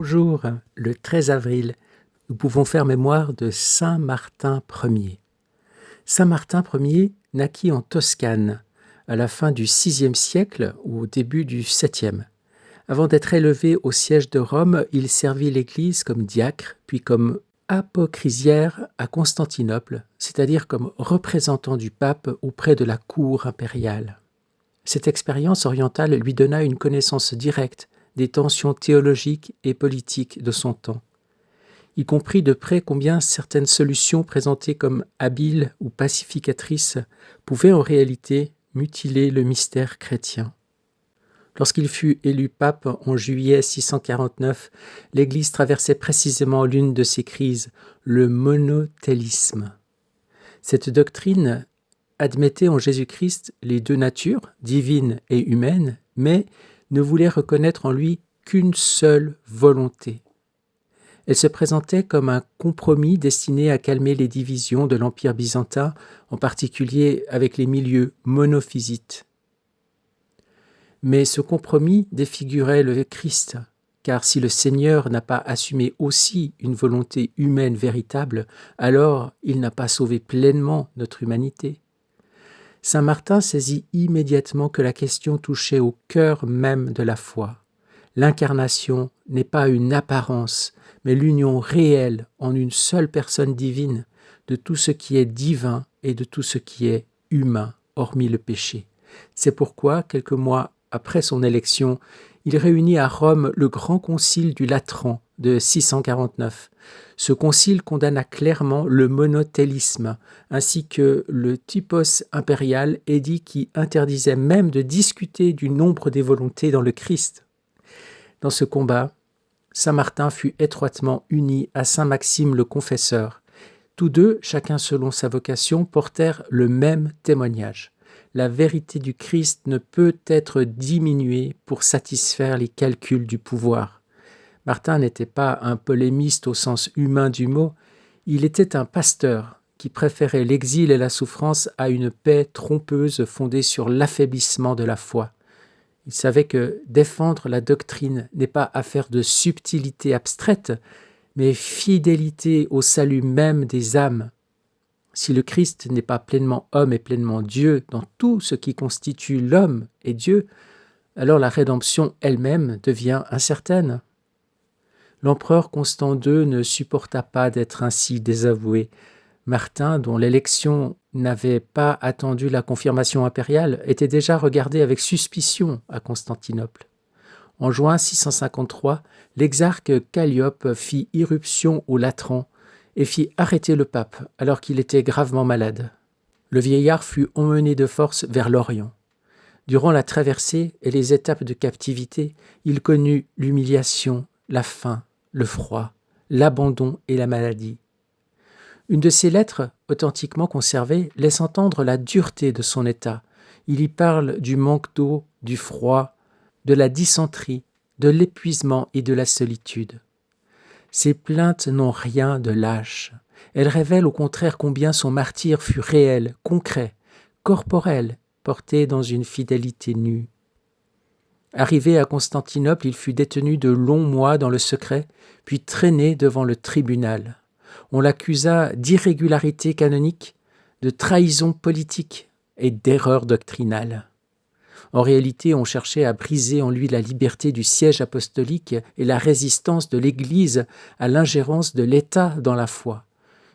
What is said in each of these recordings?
Bonjour, le 13 avril, nous pouvons faire mémoire de Saint Martin Ier. Saint Martin Ier naquit en Toscane, à la fin du VIe siècle ou au début du VIIe. Avant d'être élevé au siège de Rome, il servit l'Église comme diacre, puis comme apocrisiaire à Constantinople, c'est-à-dire comme représentant du pape auprès de la cour impériale. Cette expérience orientale lui donna une connaissance directe des tensions théologiques et politiques de son temps. Il comprit de près combien certaines solutions présentées comme habiles ou pacificatrices pouvaient en réalité mutiler le mystère chrétien. Lorsqu'il fut élu pape en juillet 649, l'Église traversait précisément l'une de ces crises, le monothélisme. Cette doctrine admettait en Jésus-Christ les deux natures, divine et humaine, mais ne voulait reconnaître en lui qu'une seule volonté. Elle se présentait comme un compromis destiné à calmer les divisions de l'Empire byzantin, en particulier avec les milieux monophysites. Mais ce compromis défigurait le Christ, car si le Seigneur n'a pas assumé aussi une volonté humaine véritable, alors il n'a pas sauvé pleinement notre humanité. Saint Martin saisit immédiatement que la question touchait au cœur même de la foi. L'incarnation n'est pas une apparence, mais l'union réelle en une seule personne divine de tout ce qui est divin et de tout ce qui est humain, hormis le péché. C'est pourquoi, quelques mois après son élection, il réunit à Rome le grand concile du Latran de 649. Ce concile condamna clairement le monothélisme, ainsi que le typos impérial, édit qui interdisait même de discuter du nombre des volontés dans le Christ. Dans ce combat, saint Martin fut étroitement uni à saint Maxime le Confesseur. Tous deux, chacun selon sa vocation, portèrent le même témoignage. La vérité du Christ ne peut être diminuée pour satisfaire les calculs du pouvoir. Martin n'était pas un polémiste au sens humain du mot, il était un pasteur qui préférait l'exil et la souffrance à une paix trompeuse fondée sur l'affaiblissement de la foi. Il savait que défendre la doctrine n'est pas affaire de subtilité abstraite, mais fidélité au salut même des âmes. Si le Christ n'est pas pleinement homme et pleinement Dieu dans tout ce qui constitue l'homme et Dieu, alors la rédemption elle-même devient incertaine. L'empereur Constant II ne supporta pas d'être ainsi désavoué. Martin, dont l'élection n'avait pas attendu la confirmation impériale, était déjà regardé avec suspicion à Constantinople. En juin 653, l'exarque Calliope fit irruption au Latran et fit arrêter le pape alors qu'il était gravement malade. Le vieillard fut emmené de force vers l'Orient. Durant la traversée et les étapes de captivité, il connut l'humiliation, la faim, le froid, l'abandon et la maladie. Une de ses lettres, authentiquement conservée, laisse entendre la dureté de son état. Il y parle du manque d'eau, du froid, de la dysenterie, de l'épuisement et de la solitude. Ces plaintes n'ont rien de lâche. Elles révèlent au contraire combien son martyre fut réel, concret, corporel, porté dans une fidélité nue. Arrivé à Constantinople, il fut détenu de longs mois dans le secret, puis traîné devant le tribunal. On l'accusa d'irrégularité canonique, de trahison politique et d'erreur doctrinale. En réalité, on cherchait à briser en lui la liberté du siège apostolique et la résistance de l'Église à l'ingérence de l'État dans la foi.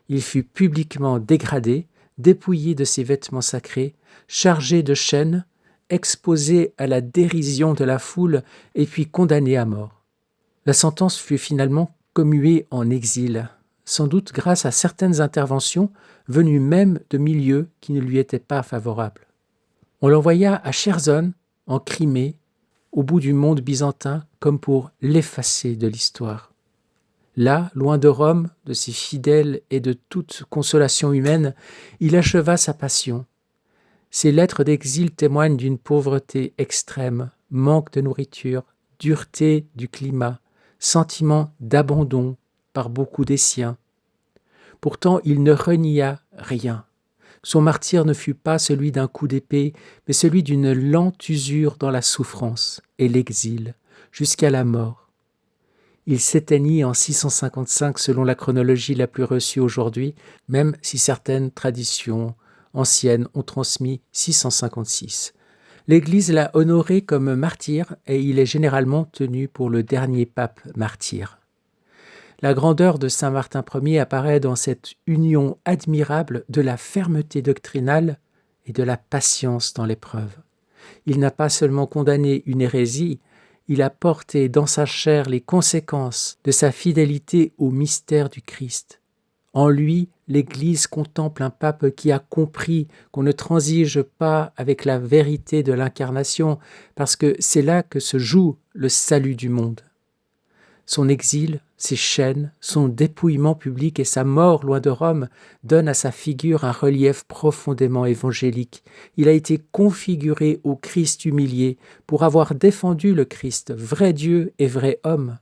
Il fut publiquement dégradé, dépouillé de ses vêtements sacrés, chargé de chaînes, exposé à la dérision de la foule et puis condamné à mort. La sentence fut finalement commuée en exil, sans doute grâce à certaines interventions venues même de milieux qui ne lui étaient pas favorables. On l'envoya à Chersone, en Crimée, au bout du monde byzantin, comme pour l'effacer de l'histoire. Là, loin de Rome, de ses fidèles et de toute consolation humaine, il acheva sa passion. Ses lettres d'exil témoignent d'une pauvreté extrême, manque de nourriture, dureté du climat, sentiment d'abandon par beaucoup des siens. Pourtant, il ne renia rien. Son martyre ne fut pas celui d'un coup d'épée, mais celui d'une lente usure dans la souffrance et l'exil, jusqu'à la mort. Il s'éteignit en 655 selon la chronologie la plus reçue aujourd'hui, même si certaines traditions anciennes ont transmis 656. L'Église l'a honoré comme martyr et il est généralement tenu pour le dernier pape martyr. La grandeur de saint Martin Ier apparaît dans cette union admirable de la fermeté doctrinale et de la patience dans l'épreuve. Il n'a pas seulement condamné une hérésie, il a porté dans sa chair les conséquences de sa fidélité au mystère du Christ. En lui, l'Église contemple un pape qui a compris qu'on ne transige pas avec la vérité de l'incarnation, parce que c'est là que se joue le salut du monde. Son exil, ses chaînes, son dépouillement public et sa mort loin de Rome donnent à sa figure un relief profondément évangélique. Il a été configuré au Christ humilié pour avoir défendu le Christ, vrai Dieu et vrai homme.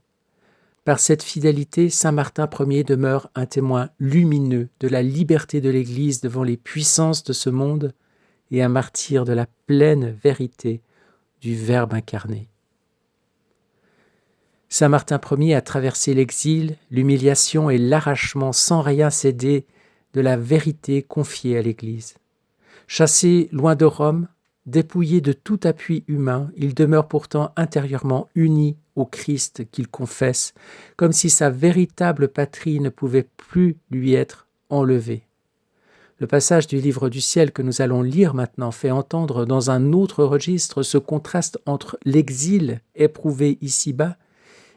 Par cette fidélité, saint Martin Ier demeure un témoin lumineux de la liberté de l'Église devant les puissances de ce monde et un martyr de la pleine vérité du Verbe incarné. Saint Martin Ier a traversé l'exil, l'humiliation et l'arrachement sans rien céder de la vérité confiée à l'Église. Chassé loin de Rome, dépouillé de tout appui humain, il demeure pourtant intérieurement uni au Christ qu'il confesse, comme si sa véritable patrie ne pouvait plus lui être enlevée. Le passage du Livre du ciel que nous allons lire maintenant fait entendre dans un autre registre ce contraste entre l'exil éprouvé ici-bas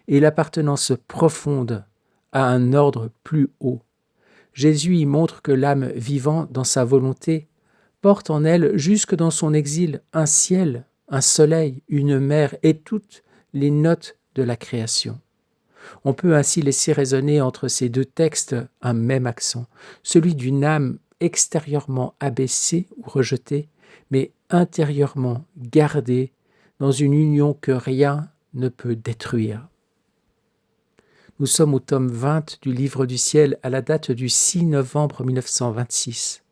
et l'appartenance profonde à un ordre plus haut. Jésus y montre que l'âme vivant dans sa volonté porte en elle, jusque dans son exil, un ciel, un soleil, une mer et toutes les notes de la création. On peut ainsi laisser résonner entre ces deux textes un même accent, celui d'une âme extérieurement abaissée ou rejetée, mais intérieurement gardée dans une union que rien ne peut détruire. Nous sommes au tome 20 du Livre du ciel à la date du 6 novembre 1926.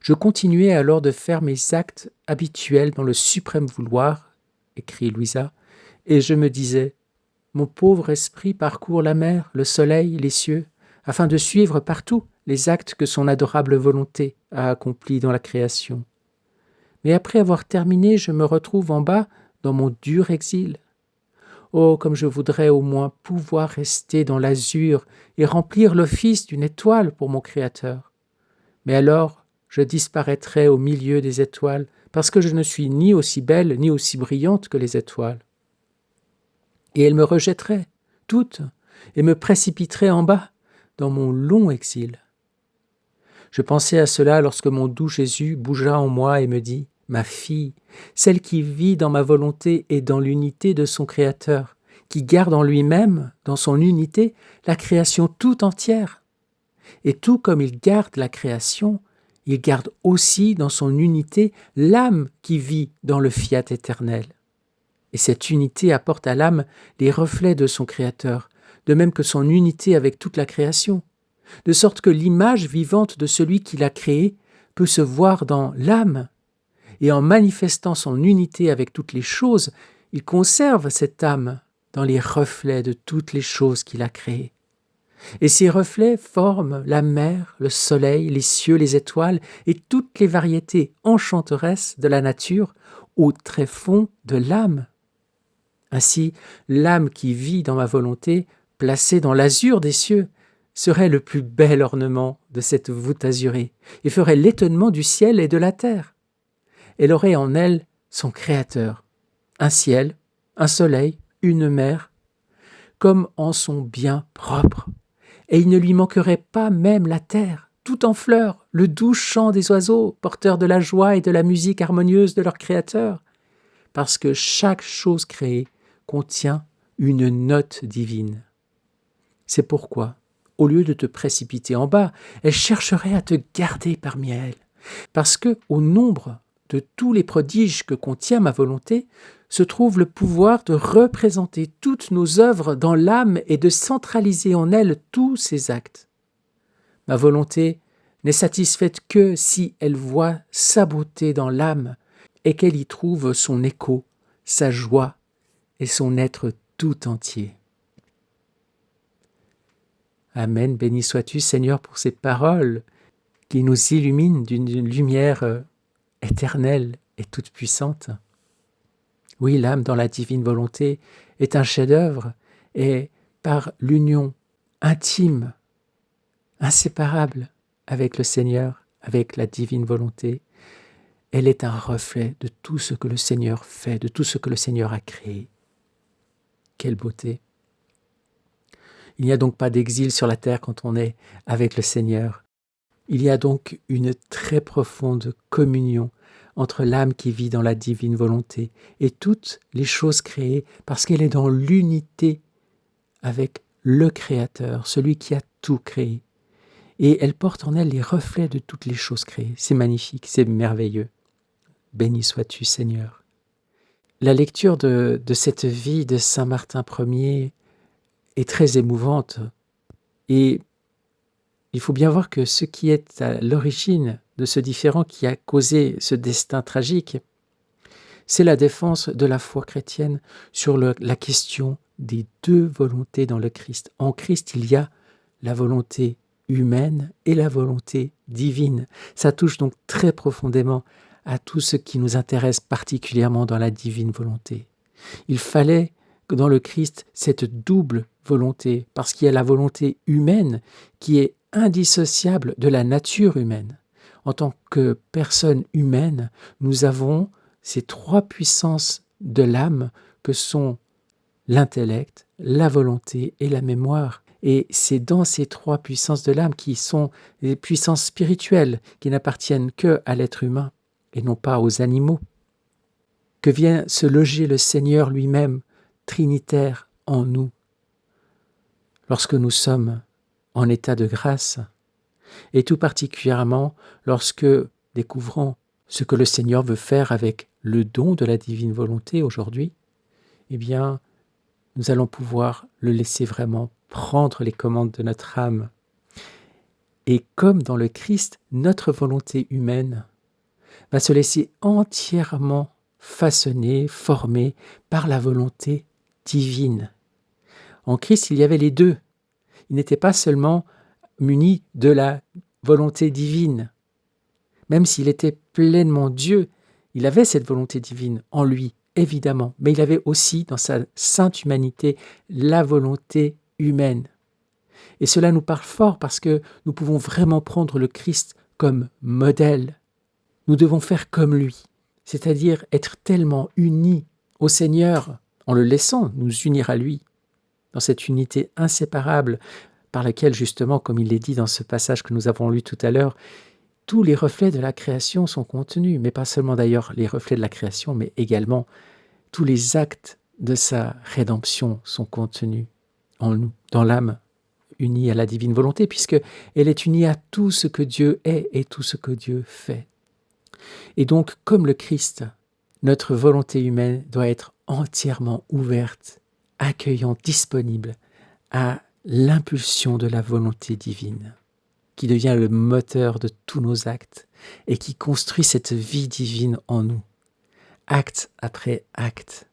Je continuais alors de faire mes actes habituels dans le suprême vouloir, écrit Louisa, et je me disais, mon pauvre esprit parcourt la mer, le soleil, les cieux, afin de suivre partout les actes que son adorable volonté a accomplis dans la création. Mais après avoir terminé, je me retrouve en bas dans mon dur exil. Oh, comme je voudrais au moins pouvoir rester dans l'azur et remplir l'office d'une étoile pour mon Créateur. Mais alors, je disparaîtrais au milieu des étoiles, parce que je ne suis ni aussi belle ni aussi brillante que les étoiles. Et elles me rejetteraient, toutes, et me précipiteraient en bas, dans mon long exil. Je pensais à cela lorsque mon doux Jésus bougea en moi et me dit « Ma fille, celle qui vit dans ma volonté et dans l'unité de son Créateur, qui garde en lui-même, dans son unité, la création tout entière. Et tout comme il garde la création, il garde aussi dans son unité l'âme qui vit dans le fiat éternel. Et cette unité apporte à l'âme les reflets de son Créateur, de même que son unité avec toute la création, de sorte que l'image vivante de celui qui l'a créée peut se voir dans l'âme. Et en manifestant son unité avec toutes les choses, il conserve cette âme dans les reflets de toutes les choses qu'il a créées. Et ces reflets forment la mer, le soleil, les cieux, les étoiles et toutes les variétés enchanteresses de la nature au tréfonds de l'âme. Ainsi, l'âme qui vit dans ma volonté, placée dans l'azur des cieux, serait le plus bel ornement de cette voûte azurée et ferait l'étonnement du ciel et de la terre. Elle aurait en elle son Créateur, un ciel, un soleil, une mer, comme en son bien propre. Et il ne lui manquerait pas même la terre, tout en fleurs, le doux chant des oiseaux, porteurs de la joie et de la musique harmonieuse de leur Créateur, parce que chaque chose créée contient une note divine. C'est pourquoi, au lieu de te précipiter en bas, elle chercherait à te garder parmi elles, parce que, au nombre de tous les prodiges que contient ma volonté, se trouve le pouvoir de représenter toutes nos œuvres dans l'âme et de centraliser en elle tous ses actes. Ma volonté n'est satisfaite que si elle voit sa beauté dans l'âme et qu'elle y trouve son écho, sa joie et son être tout entier. Amen. Béni sois-tu, Seigneur, pour ces paroles qui nous illuminent d'une lumière éternelle et toute puissante. Oui, l'âme dans la divine volonté est un chef-d'œuvre et par l'union intime, inséparable avec le Seigneur, avec la divine volonté, elle est un reflet de tout ce que le Seigneur fait, de tout ce que le Seigneur a créé. Quelle beauté! Il n'y a donc pas d'exil sur la terre quand on est avec le Seigneur. Il y a donc une très profonde communion entre l'âme qui vit dans la divine volonté et toutes les choses créées parce qu'elle est dans l'unité avec le Créateur, celui qui a tout créé. Et elle porte en elle les reflets de toutes les choses créées. C'est magnifique, c'est merveilleux. Béni sois-tu, Seigneur. La lecture de cette vie de Saint Martin Ier est très émouvante. Et il faut bien voir que ce qui est à l'origine de ce différend qui a causé ce destin tragique, c'est la défense de la foi chrétienne sur la question des deux volontés dans le Christ. En Christ, il y a la volonté humaine et la volonté divine. Ça touche donc très profondément à tout ce qui nous intéresse particulièrement dans la divine volonté. Il fallait que dans le Christ, cette double volonté, parce qu'il y a la volonté humaine qui est indissociable de la nature humaine. En tant que personne humaine, nous avons ces trois puissances de l'âme que sont l'intellect, la volonté et la mémoire. Et c'est dans ces trois puissances de l'âme qui sont les puissances spirituelles, qui n'appartiennent que à l'être humain et non pas aux animaux, que vient se loger le Seigneur lui-même, trinitaire en nous. Lorsque nous sommes en état de grâce, et tout particulièrement lorsque, découvrant ce que le Seigneur veut faire avec le don de la divine volonté aujourd'hui, eh bien, nous allons pouvoir le laisser vraiment prendre les commandes de notre âme. Et comme dans le Christ, notre volonté humaine va se laisser entièrement façonner, former par la volonté divine. En Christ, il y avait les deux. Il n'était pas seulement muni de la volonté divine. Même s'il était pleinement Dieu, il avait cette volonté divine en lui, évidemment, mais il avait aussi dans sa sainte humanité la volonté humaine. Et cela nous parle fort parce que nous pouvons vraiment prendre le Christ comme modèle. Nous devons faire comme lui, c'est-à-dire être tellement unis au Seigneur en le laissant nous unir à lui, dans cette unité inséparable par laquelle justement, comme il est dit dans ce passage que nous avons lu tout à l'heure, tous les reflets de la création sont contenus, mais pas seulement d'ailleurs les reflets de la création, mais également tous les actes de sa rédemption sont contenus en nous, dans l'âme unie à la divine volonté, puisqu'elle est unie à tout ce que Dieu est et tout ce que Dieu fait. Et donc, comme le Christ, notre volonté humaine doit être entièrement ouverte, accueillante, disponible à l'impulsion de la volonté divine, qui devient le moteur de tous nos actes et qui construit cette vie divine en nous, acte après acte,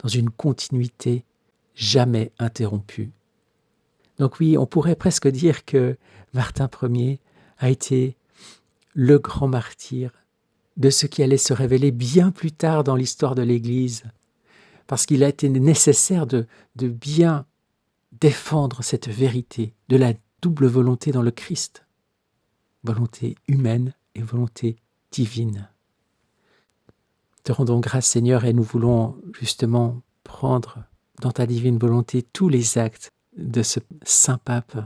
dans une continuité jamais interrompue. Donc oui, on pourrait presque dire que Martin Ier a été le grand martyr de ce qui allait se révéler bien plus tard dans l'histoire de l'Église, parce qu'il a été nécessaire de bien défendre cette vérité de la double volonté dans le Christ, volonté humaine et volonté divine. Te rendons grâce, Seigneur, et nous voulons justement prendre dans ta divine volonté tous les actes de ce saint pape,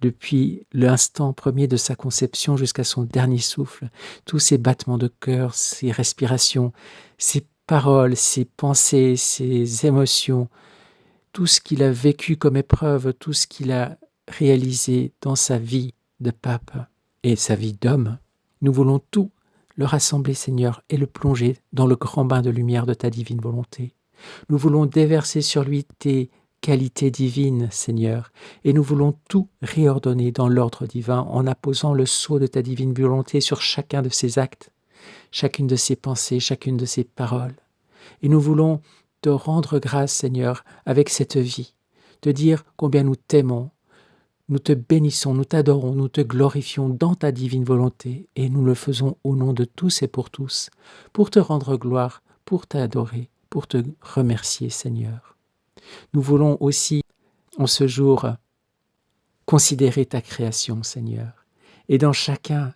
depuis l'instant premier de sa conception jusqu'à son dernier souffle, tous ses battements de cœur, ses respirations, ses paroles, ses pensées, ses émotions, tout ce qu'il a vécu comme épreuve, tout ce qu'il a réalisé dans sa vie de pape et sa vie d'homme. Nous voulons tout le rassembler, Seigneur, et le plonger dans le grand bain de lumière de ta divine volonté. Nous voulons déverser sur lui tes qualités divines, Seigneur, et nous voulons tout réordonner dans l'ordre divin en apposant le sceau de ta divine volonté sur chacun de ses actes, chacune de ses pensées, chacune de ses paroles. Et nous voulons te rendre grâce, Seigneur, avec cette vie, te dire combien nous t'aimons. Nous te bénissons, nous t'adorons, nous te glorifions dans ta divine volonté et nous le faisons au nom de tous et pour te rendre gloire, pour t'adorer, pour te remercier, Seigneur. Nous voulons aussi, en ce jour, considérer ta création, Seigneur. Et dans chacun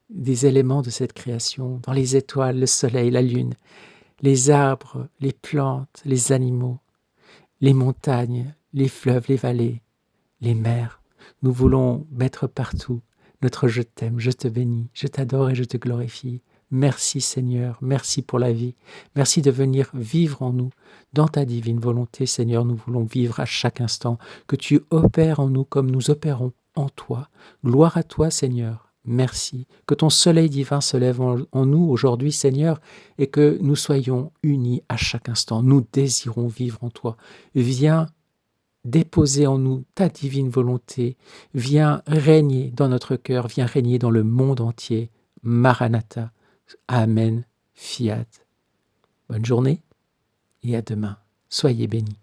des éléments de cette création, dans les étoiles, le soleil, la lune, les arbres, les plantes, les animaux, les montagnes, les fleuves, les vallées, les mers, nous voulons mettre partout notre je t'aime, je te bénis, je t'adore et je te glorifie. Merci Seigneur, merci pour la vie. Merci de venir vivre en nous, dans ta divine volonté, Seigneur. Nous voulons vivre à chaque instant, que tu opères en nous comme nous opérons en toi. Gloire à toi, Seigneur. Merci. Que ton soleil divin se lève en nous aujourd'hui, Seigneur, et que nous soyons unis à chaque instant. Nous désirons vivre en toi. Viens déposer en nous ta divine volonté. Viens régner dans notre cœur. Viens régner dans le monde entier. Maranatha. Amen. Fiat. Bonne journée et à demain. Soyez bénis.